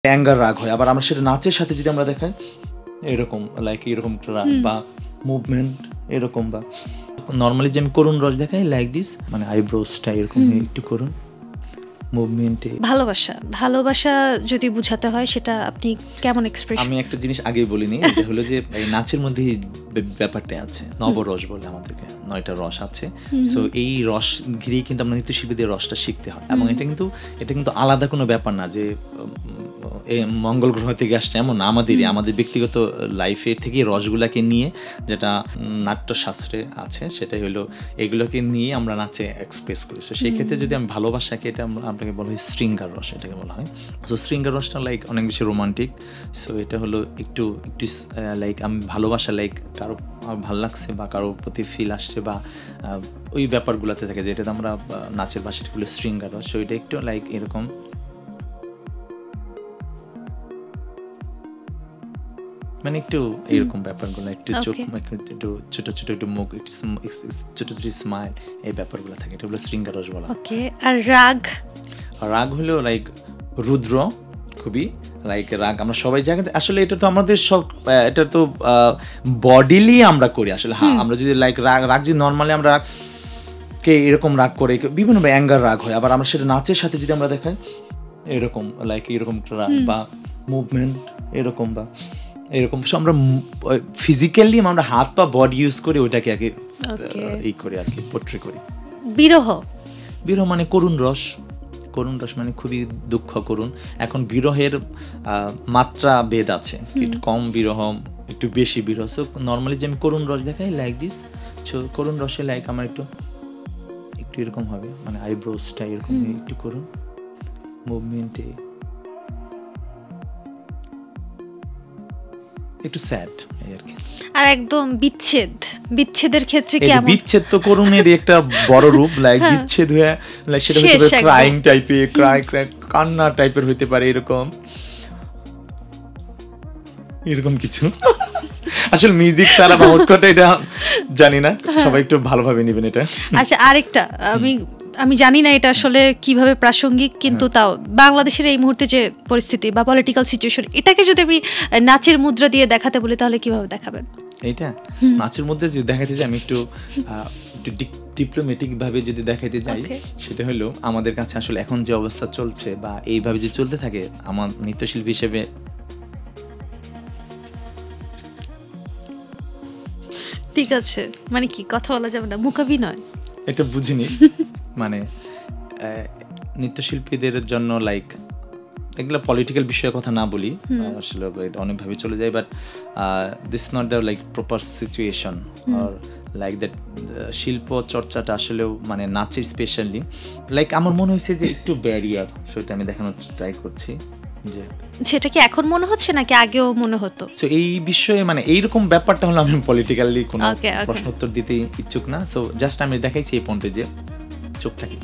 Anger রাগ হয়, আবার আমরা সেটা নাচের সাথে যদি আমরা দেখাই এরকম লাইক এরকম রাগ বা মুভমেন্ট এরকম, বা নর্মালি যে আমি করুণ রস দেখাই লাইক দিস, মানে আইব্রোসটা এরকম একটু করুন মুভমেন্টে। ভালোবাসা যদি বুঝাতে হয় সেটা আপনি কেমন এক্সপ্রেশন? আমি একটা জিনিস আগেই বলিনি, এটা হলো যে এই নাচের মধ্যে ব্যাপারটা আছে, নবরস বলে আমাদেরকে 9টা রস আছে। সো এই রস ঘিরেই কিন্তু আমরা নৃত্যশিল্পীদের রসটা শিখতে হয়, এবং এটা কিন্তু আলাদা কোনো ব্যাপার না যে মঙ্গল গ্রহ থেকে আসছে এমন না, আমাদের ব্যক্তিগত লাইফে থেকে রসগুলাকে নিয়ে যেটা নাট্যশাস্ত্রে আছে সেটাই হলো এগুলোকে নিয়ে আমরা নাচে এক্সপ্রেস করি। সো সেই ক্ষেত্রে যদি আমি ভালোবাসাকে, এটা আপনাকে বলা হয় শৃঙ্গার রস, এটাকে বলা হয়। সো শৃঙ্গার রসটা লাইক অনেক বেশি রোমান্টিক। সো এটা হলো একটু লাইক আমি ভালোবাসা লাইক কারো ভালো লাগছে বা কারোর প্রতি ফিল আসছে বা ওই ব্যাপারগুলোতে থাকে, যেটাতে আমরা নাচের ভাষাগুলো শৃঙ্গার রস। সো এটা একটু লাইক এরকম মানে একটু এরকম ব্যাপারগুলো, একটু চোখ একটু ছোট ছোট, একটু মুখ ছোট ছোট স্মাইল, এই ব্যাপারগুলো থাকে, এটা হলো শৃঙ্গার রস বলা। ওকে। আর রাগ হলো লাইক রুদ্র, খুবই লাইক রাগ আমরা সবাই জায়গাতে আসলে এটা তো আমাদের সব, এটা তো বডিলি আমরা করি আসলে। হ্যাঁ, আমরা যদি লাইক রাগ যদি নর্মালি আমরা রাগকে এরকম রাগ করে বিভিন্ন অ্যাঙ্গার রাগ হয়, আবার আমরা সেটা নাচের সাথে যদি আমরা দেখাই এরকম লাইক এরকম রাগ বা মুভমেন্ট এরকম বা এরকম, আমরা ফিজিক্যালি আমরা হাত পা বডি ইউজ করে ওইটাকে আগে এই করে আর কি পোট্রে করি। বিরহ মানে করুণ রস মানে খুবই দুঃখ করুণ। এখন বিরহের মাত্রা ভেদ আছে, একটু কম বিরহ, একটু বেশি বিরহ। সো নর্মালি যে আমি করুণ রস দেখাই লাইক দিস, করুণ রসে লাইক আমার একটু এরকম হবে, মানে আইব্রোসটা এরকম একটু করুন মুভমেন্টে, একটু স্যাড আর কি। আর একদম বিচ্ছেদের ক্ষেত্রে কেমন? বিচ্ছেদ তো করুণের একটা বড় রূপ, লাইক বিচ্ছেদ হয়ে লাইক সেটা হতে পারে ক্রাইং টাইপের, কান্না টাইপের হতে পারে, এরকম কিছু। আসলে মিউজিক ছাড়া বা হটকট এটা জানি না, সবাই একটু ভালোভাবে নেবেন এটা। আচ্ছা, আরেকটা আমি জানি না এটা আসলে কিভাবে প্রাসঙ্গিক, কিন্তু তাও বাংলাদেশের এই মুহূর্তে যে পরিস্থিতি বা পলিটিক্যাল সিচুয়েশন, এটাকে যদি আমি নাচের মুদ্রা দিয়ে দেখাতে বলি তাহলে কিভাবে দেখাবেন? এইটা নাচের মধ্যে যদি দেখাতে চাই, আমি একটু ডিপ্লোম্যাটিক ভাবে যদি দেখাইতে যাই, সেটা হলো আমাদের কাছে আসলে এখন যে অবস্থা চলছে বা এইভাবে যে চলতে থাকে, আমার নৃত্যশিল্পী হিসেবে ঠিক আছে, মানে কি কথা বলা যাবে না, মুখাভিনয় এটা বুঝিনি। মানে নৃত্যশিল্পীদের জন্য লাইক এগুলো পলিটিক্যাল বিষয়ের কথা না বলি, আসলে এটা অনেকভাবে চলে যায়, but this not the like proper situation or like that. শিল্প চর্চাটা আসলেও মানে নাচে স্পেশালি লাইক আমার মনে হয়েছে যে একটু ব্যারিয়ার, সেটা আমি দেখানোর ট্রাই করছি। যে সেটা কি এখন মনে হচ্ছে নাকি আগেও মনে হতো? সো এই বিষয়ে মানে এইরকম ব্যাপারটা হলো আমি পলিটিক্যালি কোনো প্রশ্ন উত্তর দিতে ইচ্ছুক না। সো জাস্ট আমি দেখাইছি এই পয়েন্টে যে চুপ থাকি।